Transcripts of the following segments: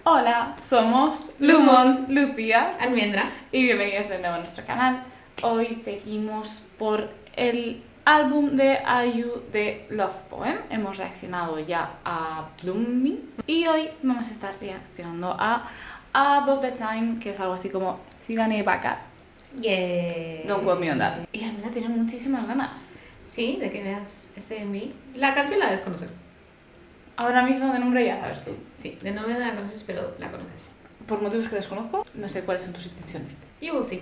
Hola, somos Lumon, Lucía, Almendra. y bienvenidos de nuevo a nuestro canal. Hoy seguimos por el álbum de IU de Love Poem. Hemos reaccionado ya a Blooming y hoy vamos a estar reaccionando a About the Time, que es algo así como Sigane Baka. Yeah. Don't quote me on that. Y Almendra tiene muchísimas ganas. Sí, de que veas este MV. La canción la debes conocer. Ahora mismo de nombre ya sabes tú. Sí, de nombre no la conoces, pero la conoces. Por motivos que desconozco, no sé cuáles son tus intenciones. You will see.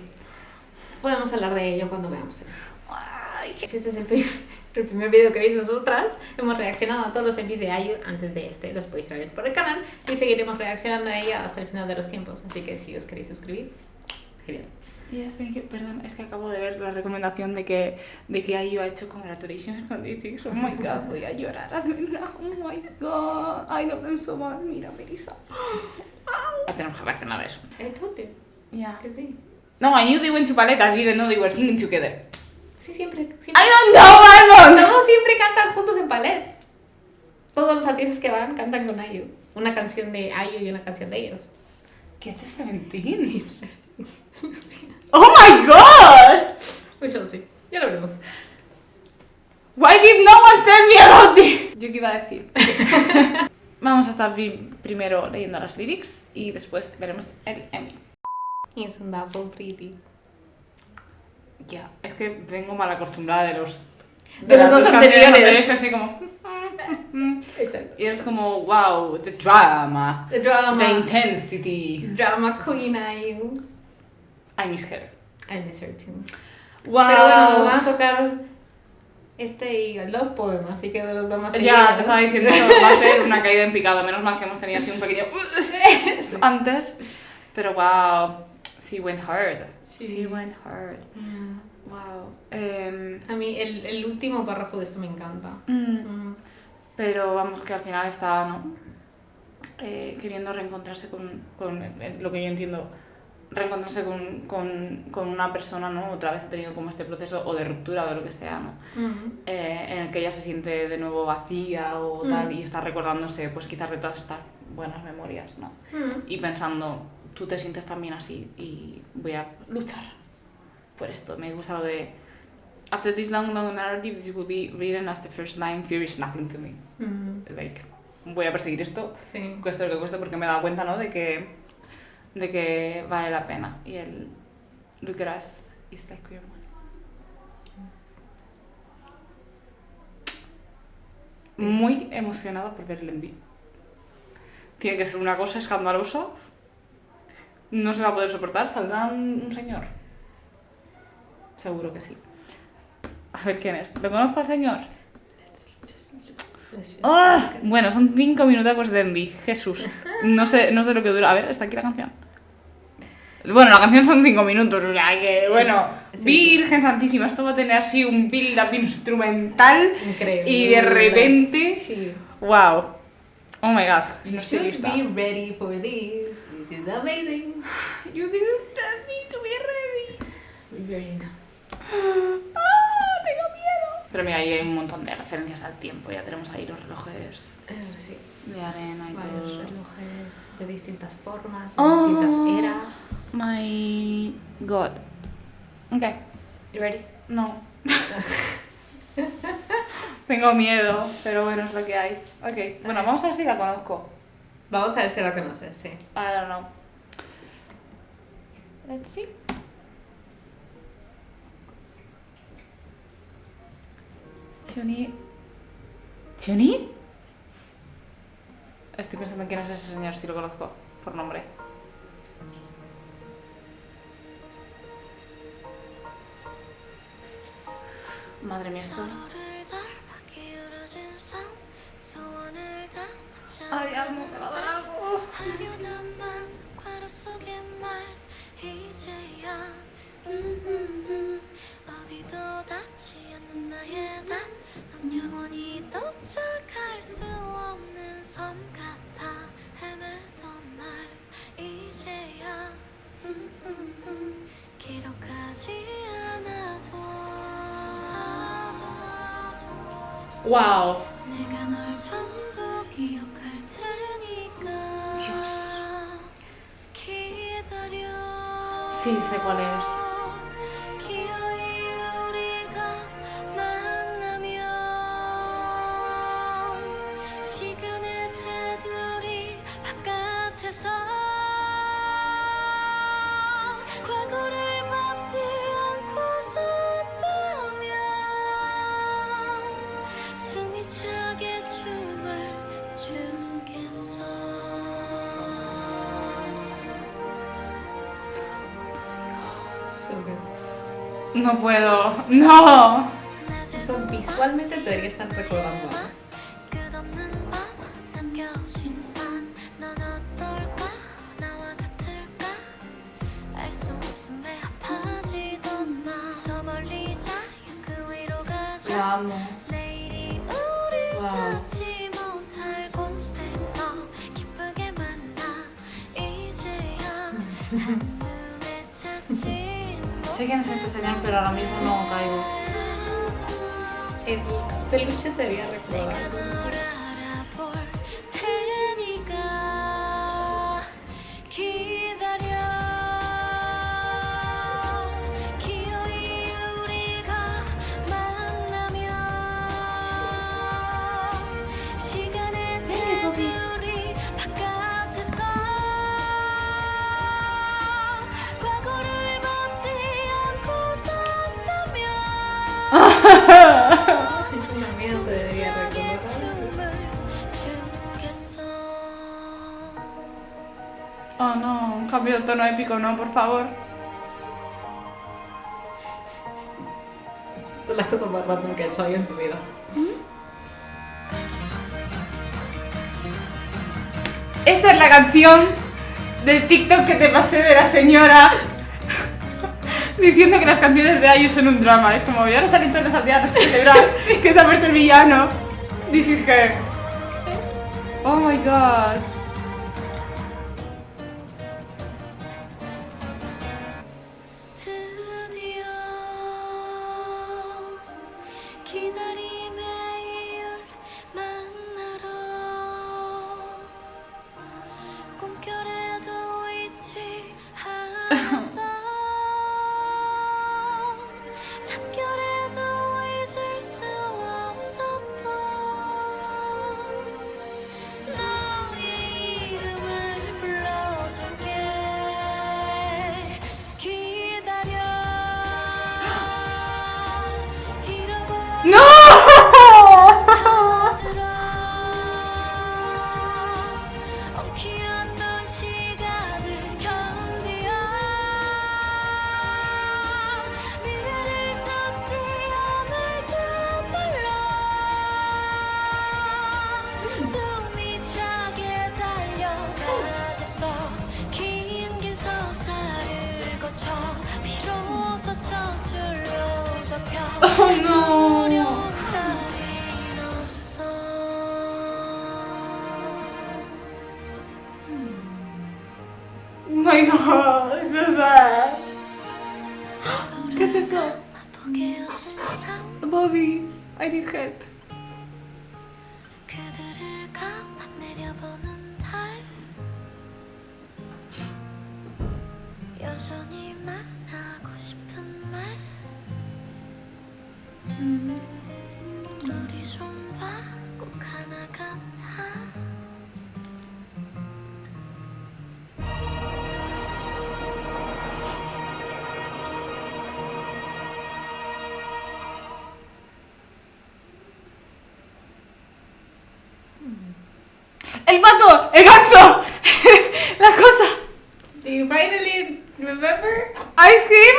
Podemos hablar de ello cuando veamos el. Ay, Si ese es el primer video que veis nosotras, hemos reaccionado a todos los MVs de IU antes de este, los podéis ver por el canal y seguiremos reaccionando a ella hasta el final de los tiempos, así que si os queréis suscribir, genial. yes, thank you. Perdón, es que acabo de ver la recomendación de que IU ha hecho Congratulations con D6. Oh my god, voy a llorar. Oh my god, I love them so much. Mira, Melissa. Tenemos que reaccionar a eso. I told you. Yeah. Que sí. No, I knew they went to ballet. I didn't know they were singing together. Sí, siempre. I don't know, Almond! Todos siempre cantan juntos en ballet. Todos los artistas que van cantan con IU. Una canción de IU y una canción de ellos. ¿Qué ha hecho Seventeen? Oh my god! We shall see. Ya lo veremos. Why did no one tell me about this? ¿Yo qué iba a decir? Vamos a estar primero leyendo las lyrics y después veremos el Emmy. Isn't that so pretty? Ya, es que vengo mal acostumbrada de los las dos anteriores. Así como... Exacto. Y es como, wow, the drama, The drama. the intensity. Drama queen IU. I miss her. I miss her too. Wow. Pero bueno, nos van a tocar este y el Love Poem, así que de los dos más Ya, seguidos. te estaba diciendo que va a ser una caída en picado. Menos mal que hemos tenido así un pequeño... Sí. antes. Pero wow, she went hard. Sí. She went hard. Wow. A mí el último párrafo de esto me encanta. Pero vamos, que al final está, ¿no? Queriendo reencontrarse con lo que yo entiendo, reencontrarse con una persona, ¿no? Otra vez ha tenido como este proceso o de ruptura o de lo que sea, ¿no? En el que ella se siente de nuevo vacía o tal y está recordándose, pues quizás de todas estas buenas memorias, ¿no? Y pensando, tú te sientes también así y voy a luchar por esto. Me gusta lo de after this long narrative, this will be written as the first line, fear is nothing to me. Like, voy a perseguir esto, Sí. cueste lo que cueste, porque me he dado cuenta, ¿no? De que vale la pena. Y el look at us is like queer one. Muy emocionada por ver el envío. Tiene que ser una cosa escandalosa. No se va a poder soportar. ¿Saldrá un señor? Seguro que sí. A ver quién es. ¿Lo conozco al señor? Bueno, son 5 minutacos de envy. Jesús. No sé lo que dura. A ver, está aquí la canción. Bueno, la canción son 5 minutos, o sea que, bueno, Sí. Virgen Santísima, esto va a tener así un build-up instrumental. Increíble. Y de repente, Sí. wow. Oh my god, You no estoy should lista. be ready for this. This is amazing. You didn't tell me to be ready. Very nice. Tengo miedo. Pero mira, ahí hay un montón de referencias al tiempo. Ya tenemos ahí los relojes Sí. de arena y Varios todo. relojes de distintas formas, de Oh. distintas eras. My god. Ok, You ready? no. Tengo miedo, pero bueno, es lo que hay. Ok, bueno, vamos a ver si la conozco. Vamos a ver si la conoces, sí. I don't know. Let's see. ¿Chuni? Estoy pensando en quién es ese señor, si lo conozco por nombre. Madre mía, esto. Ay, algo, me va a dar algo. Wow. Dios. Sí, sé cuál es. So good. No puedo. ¡No! Eso visualmente debería estar recordando. La amo. Wow. Sé quién es este señor, pero ahora mismo no caigo. El peluche debería recordar. Es una mierda, debería recordar. Oh no, un cambio de tono épico, no, por favor. Esta es la cosa más random que ha hecho alguien en su vida. Esta es la canción del TikTok que te pasé de la señora diciendo que las canciones de IU son un drama. Es como, y ahora salen todos los aldeanos a celebrar que se ha muerto el villano. This is her. Oh my god. ¡No! Oh no! Oh my god, it's so sad. ¿Qué es eso? Bobby, I need help. ¡El pato! ¡El ganso! ¡La cosa! Do you finally remember? ¿Ice cream?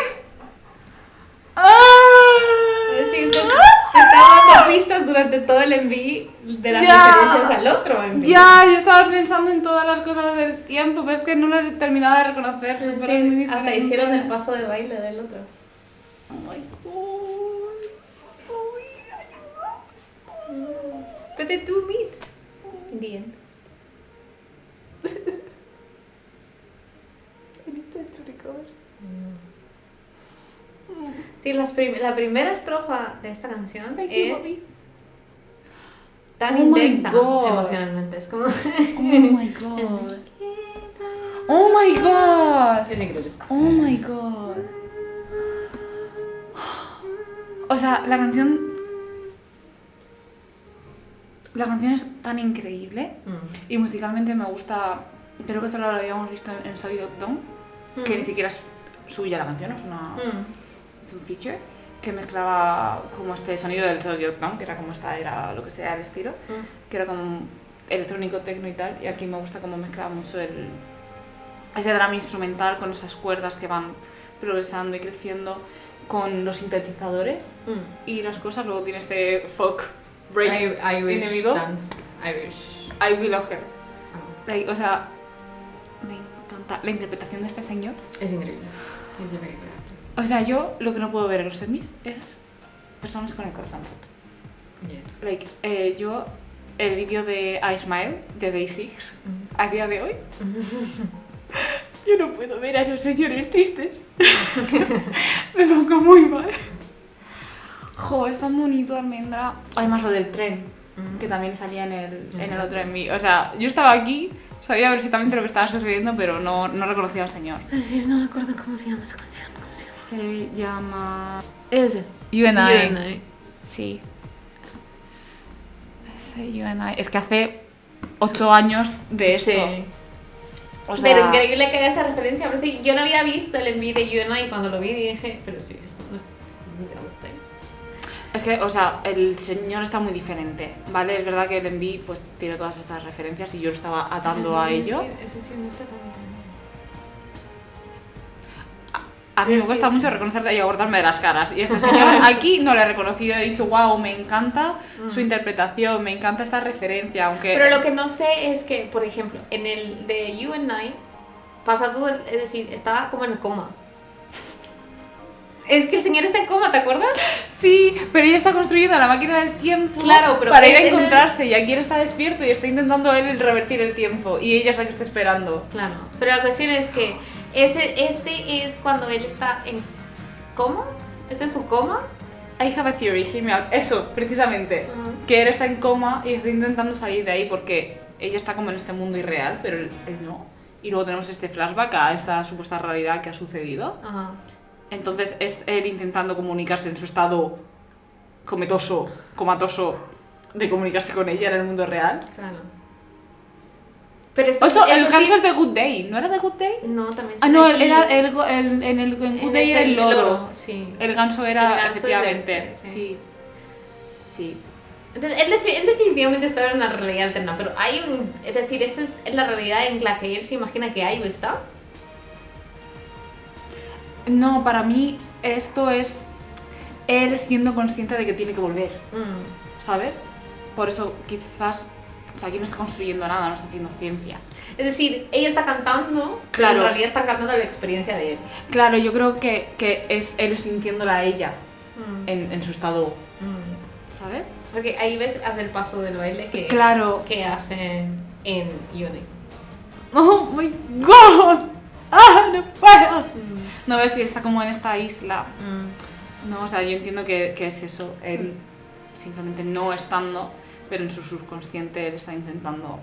Sí, te estaba dando pistas durante todo el MV de las referencias al otro MV. Ya, yo estaba pensando en todas las cosas del tiempo, pero es que no lo he terminado de reconocer. Sí, Súper muy diferente. hasta hicieron el paso de baile del otro. Oh my god. Ayuda. But they do meet in the end. I need time to recover. Sí, la primera estrofa de esta canción es tan Oh my intensa God. emocionalmente. Es como... Oh my god. Oh my god. god. Es increíble. Oh my god. O sea, la canción es tan increíble y musicalmente me gusta. Creo que solo lo habíamos visto en Sorry Dog Dong, que ni siquiera es suya la canción, es un feature que mezclaba como este sonido del Sorry Dog Dong, que era como era lo que sea el estilo, que era como electrónico, techno y tal, y aquí me gusta como mezclaba mucho ese drama instrumental con esas cuerdas que van progresando y creciendo con los sintetizadores y las cosas. Luego tiene este folk break enemigo. I Will Love Her. Like, o sea, me encanta la interpretación de este señor. Es increíble. Es de very O sea, yo lo que no puedo ver en los Emmys es personas con el corazón roto. Yes. Like, yo, el vídeo de I Smile de Day6 a día de hoy, yo no puedo ver a esos señores tristes. Me pongo muy mal. Jo, es tan bonito, Almendra. Además, lo del tren, que también salía en el otro Emmy. O sea, yo estaba aquí, sabía perfectamente lo que estaba sucediendo, pero no reconocía al señor. Es decir, no me acuerdo cómo se llama esa canción. Se llama... Ese. You and I. You and I. Sí. Ese You and I. Es que hace 8 años de esto. Sí. O sea, Pero increíble que haya esa referencia. Pero sí, yo no había visto el envío de You and I cuando lo vi dije, pero sí, esto no es literalmente. es que, o sea, el señor está muy diferente, ¿vale? Es verdad que el Envy pues tiene todas estas referencias y yo lo estaba atando a ello. Ese sí no está tan bien. A mí me cuesta mucho reconocerle y acordarme de las caras. Y este señor aquí no le he reconocido. He dicho, wow, me encanta su interpretación, me encanta esta referencia, aunque... Pero lo que no sé es que, por ejemplo, en el de You and I, pasa todo, es decir, estaba como en coma. Es que el señor está en coma, ¿te acuerdas? Sí, pero ella está construyendo la máquina del tiempo, claro, pero para ir a encontrarse. Y aquí él está despierto y está intentando él revertir el tiempo. Y ella es la que está esperando. Claro. Pero la cuestión es que este es cuando él está en coma. ¿Este es su coma? I have a theory, hear me out. Eso, precisamente. Que él está en coma y está intentando salir de ahí porque ella está como en este mundo irreal, pero él no. Y luego tenemos este flashback a esta supuesta realidad que ha sucedido. Ajá. Entonces es él intentando comunicarse en su estado comatoso de comunicarse con ella en el mundo real. Claro. Pero esto, Oso, el ganso es de Good Day, ¿no era de Good Day? No, también Ah, no, aquí. en Good Day era el loro. Sí. El ganso era, El ganso efectivamente, es sí. Sí. Entonces, él definitivamente está en una realidad alterna, pero hay un... Es decir, esta es la realidad en la que él se imagina que Ayo está. No, para mí esto es él siendo consciente de que tiene que volver, ¿sabes? Por eso quizás, o sea, aquí no está construyendo nada, no está haciendo ciencia. Es decir, ella está cantando, Claro. pero en realidad está cantando la experiencia de él. Claro, yo creo que es él sintiéndola a ella en su estado, ¿sabes? Porque ahí ves hace el paso del baile que, Claro. que hacen en Uni. ¡Oh, my God! ¡Ah, no puedo! No ves si está como en esta isla. No, o sea, yo entiendo que es eso, él simplemente no estando, pero en su subconsciente él está intentando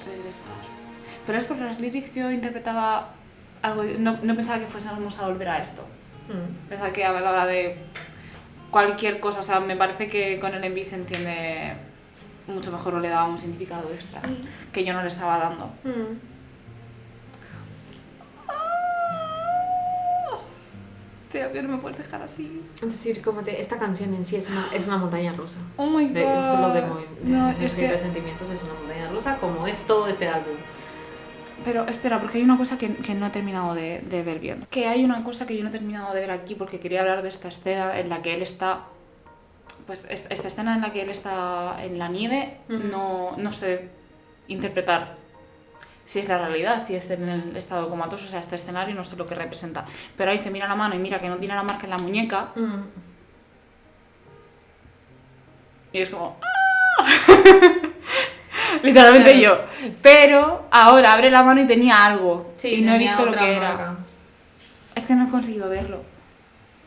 regresar. Pero es por las lyrics yo interpretaba algo, no pensaba que fuésemos a volver a esto. Pensaba que hablaba de cualquier cosa, o sea, me parece que con el envy se entiende mucho mejor o le daba un significado extra que yo no le estaba dando. Tío, no me puedes dejar así. Es decir, como esta canción en sí es una montaña rusa. Oh my God. Solo de no, es que... de sentimientos es una montaña rusa, como es todo este álbum. Pero espera, porque hay una cosa que no he terminado de ver bien. Que hay una cosa que yo no he terminado de ver aquí porque quería hablar de esta escena en la que él está... Pues esta escena en la que él está en la nieve, no sé interpretar si es la realidad, si es en el estado comatoso, o sea, este escenario no sé lo que representa. Pero ahí se mira la mano y mira que no tiene la marca en la muñeca. Y es como... Literalmente claro. Yo. Pero ahora abre la mano y tenía algo. Sí, y no he visto lo que marca. era. Es que no he conseguido verlo.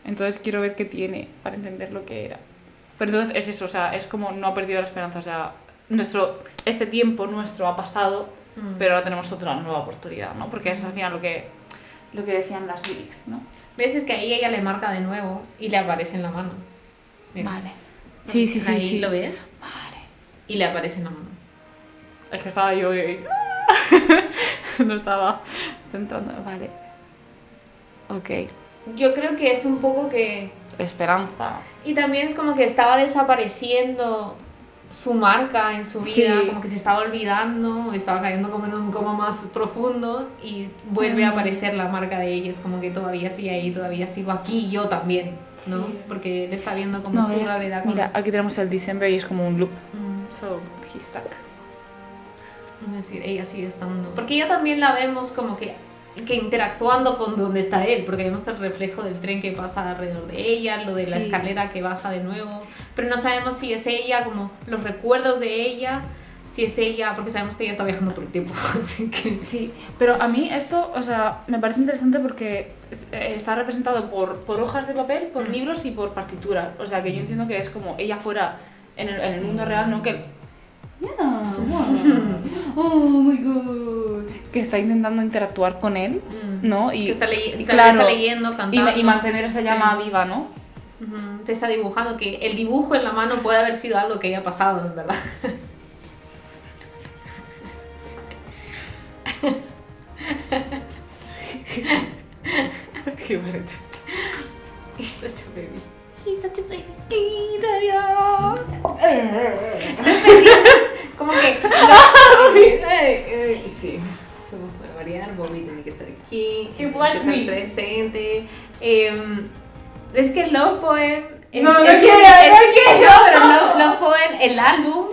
Entonces quiero ver qué tiene para entender lo que era. Pero entonces es eso, o sea, es como no ha perdido la esperanza. O sea, este tiempo nuestro ha pasado pero ahora tenemos otra nueva oportunidad, ¿no? Porque es al final lo que decían las lyrics, ¿no? ¿Ves? Es que ahí ella le marca de nuevo y le aparece en la mano. Mira. Vale. Sí, Ahí lo ves Vale. y le aparece en la mano. Es que estaba yo y... no estaba centrando. Vale. Ok. Yo creo que es un poco que... Esperanza. Y también es como que estaba desapareciendo su marca en su vida, Sí. como que se estaba olvidando, estaba cayendo como en un coma más profundo y vuelve a aparecer la marca de ella. Es como que todavía sigue ahí, todavía sigo aquí, yo también, ¿no? Sí. Porque él está viendo como No, su realidad. mira, aquí tenemos el December y es como un loop. Mm. So, he's stuck. Es decir, ella sigue estando. Porque ella también la vemos como que interactuando con donde está él, porque vemos el reflejo del tren que pasa alrededor de ella, lo de la Sí. escalera que baja de nuevo, pero no sabemos si es ella, como los recuerdos de ella, si es ella, porque sabemos que ella está viajando por el tiempo, así que... Sí, pero a mí esto, o sea, me parece interesante porque está representado por hojas de papel, por libros y por partituras. O sea, que yo entiendo que es como ella fuera en el mundo real, ¿no? Que... Yeah, wow. Oh my god. Que está intentando interactuar con él, ¿no? Y que está, claro, está leyendo, cantando. y mantener esa llama Sí. viva, ¿no? Te está dibujando, que el dibujo en la mano puede haber sido algo que haya pasado, en verdad. Qué bonito. He's such a baby. Como que... sí. Como para variar, Bobby tiene que estar aquí. Que tiene watch que estar me. presente. Es que Love Poem... No quiero. No, pero Love Poem, el álbum,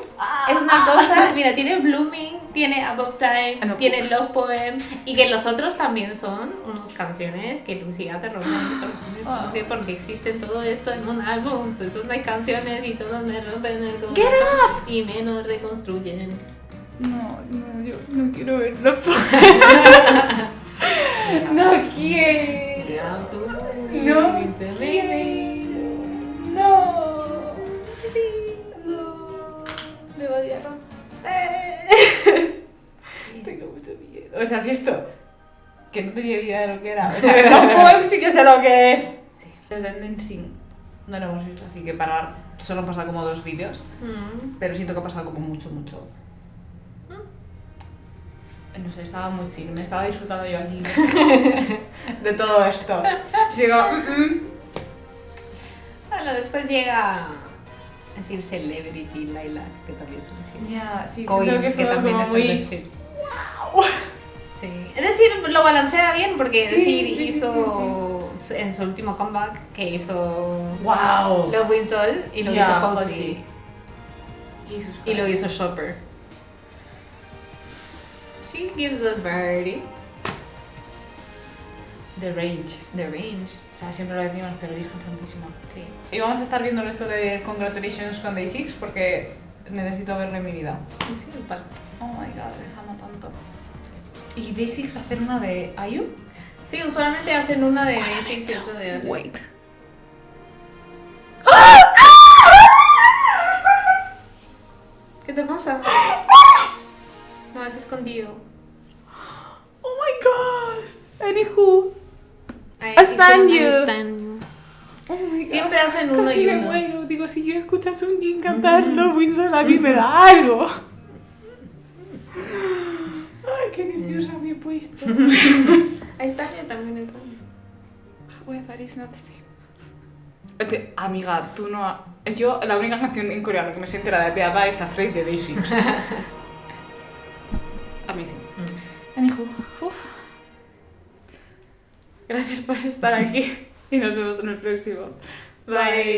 es una cosa... Mira, tiene Blooming, tiene Above Time, No. tiene Love Poem, y que los otros también son unas canciones que Lucía te rompen el corazón. Es como que porque existen todo esto en un álbum, entonces no hay canciones y todos me rompen el corazón. Get up. Y menos reconstruyen. No, yo no quiero verlo. No quiero. No It's amazing. No. No. Me va a odiar. Tengo mucho miedo. O sea, si esto, que no tenía idea de lo que era. O sea, los poems sí que sé lo que es. Sí. Desde Dancing no lo hemos visto, así que para solo han pasado como 2 vídeos. Pero siento que ha pasado como mucho. No sé, estaba muy chill, me estaba disfrutando yo aquí de todo esto. Sigo, Bueno, después llega a decir Celebrity Laila, que también es una chica. Ya, sí, Coin, siento que es todo también como es muy... una chica. Sí. Es decir, lo balancea bien porque es Sí, decir, sí, hizo en su último comeback que hizo ¡Wow! Love Wins All y lo Ya, hizo Halsey. Halsey Jesus y lo Christ. hizo Shopper. She gives us variety. The Range. The range. O sea, siempre lo decimos, pero Virgen Santísima. Sí. Y vamos a estar viendo esto de Congratulations con Day6 porque necesito verlo en mi vida. Sí, el palo. Oh my god, les amo tanto. ¿Y Day6 va a hacer una de IU? Sí, usualmente hacen una de Basics y otra de Ale. Wait. ¿Qué te pasa? No, es escondido. Oh my god. Anywho. I stand you. stand you. Oh my god. Siempre hacen uno Casi y me uno. muero. Digo, si yo escucho a Sunjin cantarlo, Winston a mí me da algo. Ay, qué nerviosa me he puesto. Ahí está, yo también está. Well, but it's not the same. Amiga, tú no... Yo, la única canción en coreano que me sé enterada de Peapa es Afraid de Day6. Amazing. Anywho, gracias por estar aquí y nos vemos en el próximo. Bye.